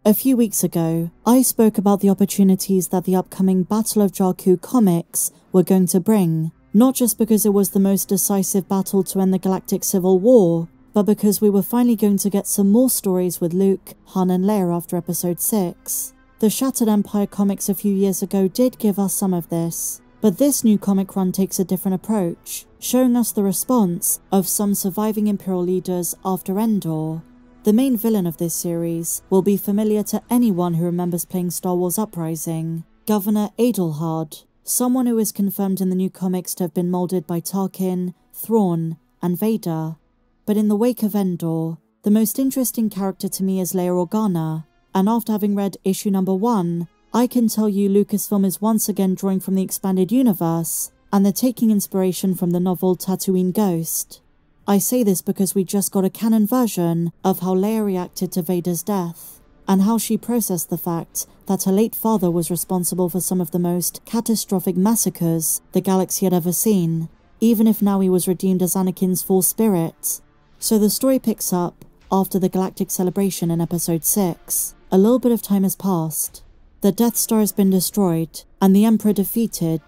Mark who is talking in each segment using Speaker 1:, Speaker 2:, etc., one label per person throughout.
Speaker 1: A few weeks ago, I spoke about the opportunities that the upcoming Battle of Jakku comics were going to bring, not just because it was the most decisive battle to end the Galactic Civil War, but because we were finally going to get some more stories with Luke, Han and Leia after Episode 6. The Shattered Empire comics a few years ago did give us some of this, but this new comic run takes a different approach, showing us the response of some surviving Imperial leaders after Endor. The main villain of this series will be familiar to anyone who remembers playing Star Wars Uprising, Governor Adelhard, someone who is confirmed in the new comics to have been moulded by Tarkin, Thrawn, and Vader. But in the wake of Endor, the most interesting character to me is Leia Organa, and after having read issue number 1, I can tell you Lucasfilm is once again drawing from the expanded universe, and they're taking inspiration from the novel Tatooine Ghost. I say this because we just got a canon version of how Leia reacted to Vader's death, and how she processed the fact that her late father was responsible for some of the most catastrophic massacres the galaxy had ever seen, even if now he was redeemed as Anakin's Force spirit. So the story picks up after the Galactic Celebration in Episode 6. A little bit of time has passed. The Death Star has been destroyed, and the Emperor defeated.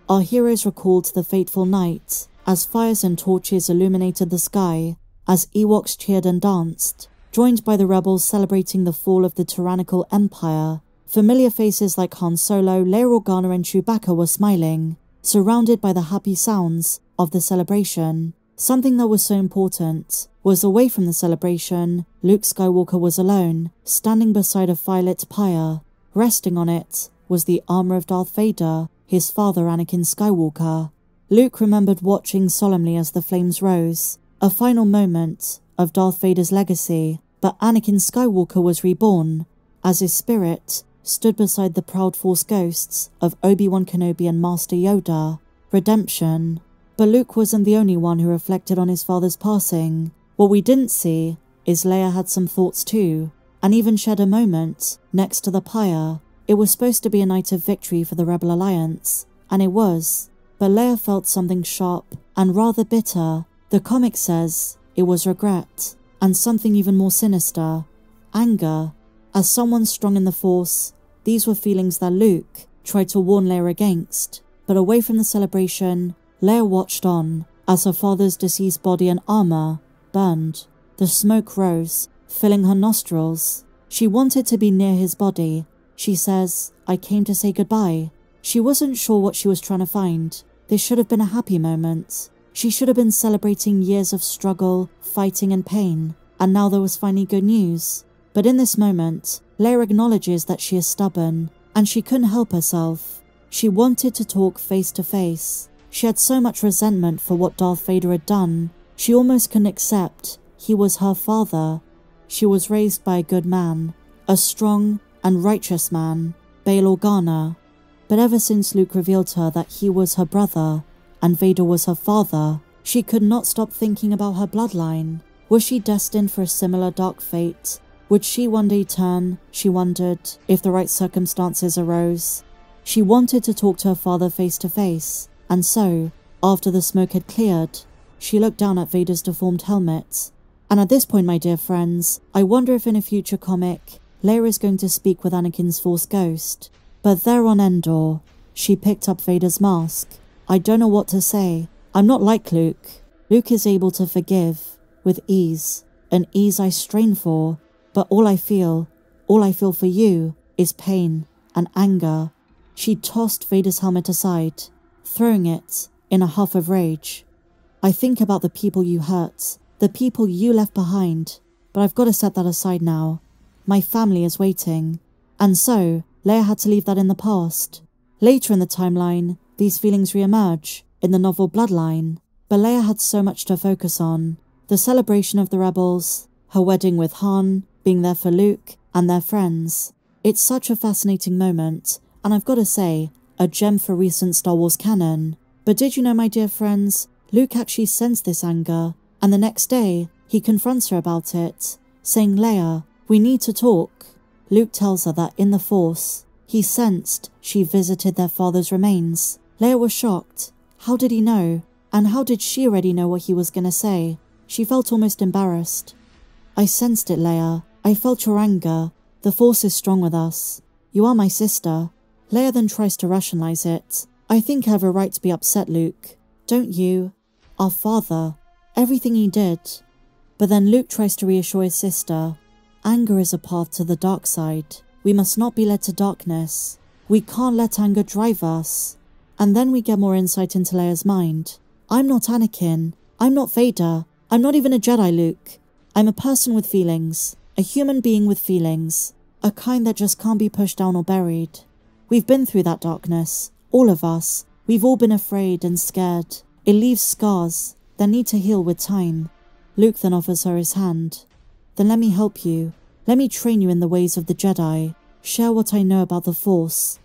Speaker 1: Our heroes recalled the fateful night, as fires and torches illuminated the sky, as Ewoks cheered and danced, joined by the rebels celebrating the fall of the tyrannical Empire. Familiar faces like Han Solo, Leia Organa and Chewbacca were smiling, surrounded by the happy sounds of the celebration. Something that was so important was away from the celebration, Luke Skywalker was alone, standing beside a firelit pyre. Resting on it was the armor of Darth Vader, his father Anakin Skywalker. Luke remembered watching solemnly as the flames rose, a final moment of Darth Vader's legacy, but Anakin Skywalker was reborn, as his spirit stood beside the proud Force ghosts of Obi-Wan Kenobi and Master Yoda. Redemption. But Luke wasn't the only one who reflected on his father's passing. What we didn't see is Leia had some thoughts too, and even shared a moment next to the pyre. It was supposed to be a night of victory for the Rebel Alliance, and it was. But Leia felt something sharp and rather bitter. The comic says it was regret, and something even more sinister, anger. As someone strong in the Force, these were feelings that Luke tried to warn Leia against. But away from the celebration, Leia watched on as her father's deceased body and armor burned. The smoke rose, filling her nostrils. She wanted to be near his body. She says, "I came to say goodbye." She wasn't sure what she was trying to find. This should have been a happy moment. She should have been celebrating years of struggle, fighting and pain, and now there was finally good news. But in this moment, Leia acknowledges that she is stubborn, and she couldn't help herself. She wanted to talk face to face. She had so much resentment for what Darth Vader had done. She almost couldn't accept he was her father. She was raised by a good man, a strong and righteous man, Bail Organa. But ever since Luke revealed to her that he was her brother and Vader was her father, she could not stop thinking about her bloodline. Was she destined for a similar dark fate? Would she one day turn? She wondered, if the right circumstances arose. She wanted to talk to her father face to face, and so, after the smoke had cleared, she looked down at Vader's deformed helmet. And at this point, my dear friends, I wonder if in a future comic, Leia is going to speak with Anakin's Force ghost. But there on Endor, she picked up Vader's mask. I don't know what to say. I'm not like Luke. Luke is able to forgive with ease, an ease I strain for, but all I feel for you, is pain and anger. She tossed Vader's helmet aside, throwing it in a huff of rage. I think about the people you hurt, the people you left behind, but I've got to set that aside now. My family is waiting. And so, Leia had to leave that in the past. Later in the timeline, these feelings re-emerge in the novel Bloodline, but Leia had so much to focus on. The celebration of the rebels, her wedding with Han, being there for Luke, and their friends. It's such a fascinating moment, and I've got to say, a gem for recent Star Wars canon. But did you know, my dear friends, Luke actually sensed this anger, and the next day, he confronts her about it, saying, "Leia, we need to talk." Luke tells her that in the Force, he sensed she visited their father's remains. Leia was shocked. How did he know? And how did she already know what he was going to say? She felt almost embarrassed. "I sensed it, Leia. I felt your anger. The Force is strong with us. You are my sister." Leia then tries to rationalize it. "I think I have a right to be upset, Luke. Don't you? Our father. Everything he did." But then Luke tries to reassure his sister. "Anger is a path to the dark side. We must not be led to darkness. We can't let anger drive us." And then we get more insight into Leia's mind. "I'm not Anakin. I'm not Vader. I'm not even a Jedi, Luke. I'm a person with feelings. A human being with feelings. A kind that just can't be pushed down or buried. We've been through that darkness. All of us. We've all been afraid and scared. It leaves scars that need to heal with time." Luke then offers her his hand. "Then let me help you. Let me train you in the ways of the Jedi. Share what I know about the Force."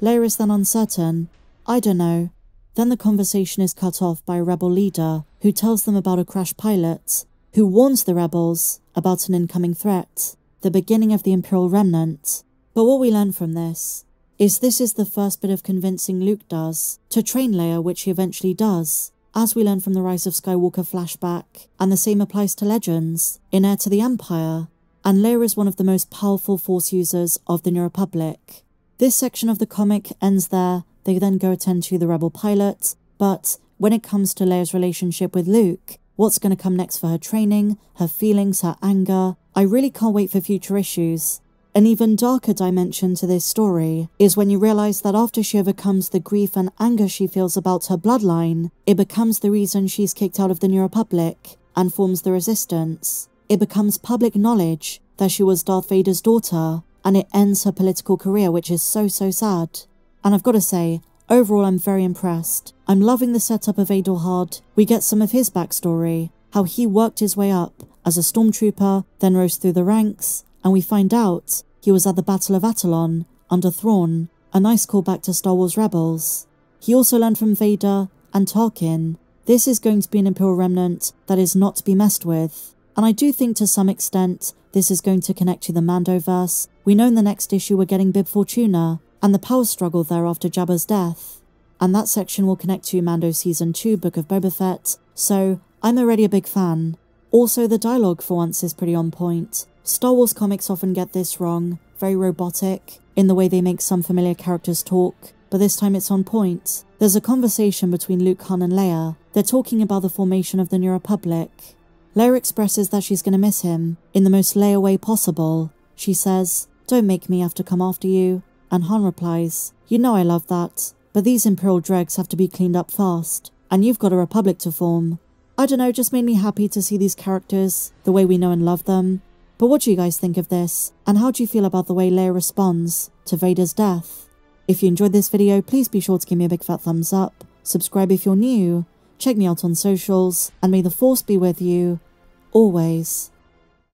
Speaker 1: Leia is then uncertain. "I don't know." Then the conversation is cut off by a rebel leader who tells them about a crashed pilot, who warns the rebels about an incoming threat, the beginning of the Imperial Remnant. But what we learn from this is the first bit of convincing Luke does to train Leia, which he eventually does, as we learn from the Rise of Skywalker flashback, and the same applies to Legends, in Heir to the Empire, and Leia is one of the most powerful Force users of the New Republic. This section of the comic ends there. They then go attend to the rebel pilot, but when it comes to Leia's relationship with Luke, what's going to come next for her training, her feelings, her anger, I really can't wait for future issues. An even darker dimension to this story is when you realize that after she overcomes the grief and anger she feels about her bloodline, it becomes the reason she's kicked out of the New Republic and forms the Resistance. It becomes public knowledge that she was Darth Vader's daughter, and it ends her political career, which is so sad. And I've got to say, overall I'm very impressed. I'm loving the setup of Adolhard. We get some of his backstory, how he worked his way up as a stormtrooper, then rose through the ranks, and we find out he was at the Battle of Atollon under Thrawn, a nice callback to Star Wars Rebels. He also learned from Vader and Tarkin. This is going to be an Imperial Remnant that is not to be messed with. And I do think to some extent this is going to connect to the Mandoverse. We know in the next issue we're getting Bib Fortuna, and the power struggle there after Jabba's death. And that section will connect to Mando Season 2, Book of Boba Fett, so I'm already a big fan. Also, the dialogue for once is pretty on point. Star Wars comics often get this wrong, very robotic, in the way they make some familiar characters talk, but this time it's on point. There's a conversation between Luke, Han and Leia. They're talking about the formation of the New Republic. Leia expresses that she's going to miss him, in the most Leia way possible. She says, "Don't make me have to come after you." And Han replies, "You know I love that, but these Imperial dregs have to be cleaned up fast, and you've got a republic to form." I don't know, just made me happy to see these characters the way we know and love them. But what do you guys think of this? And how do you feel about the way Leia responds to Vader's death? If you enjoyed this video, please be sure to give me a big fat thumbs up, subscribe if you're new, check me out on socials, and may the Force be with you, always.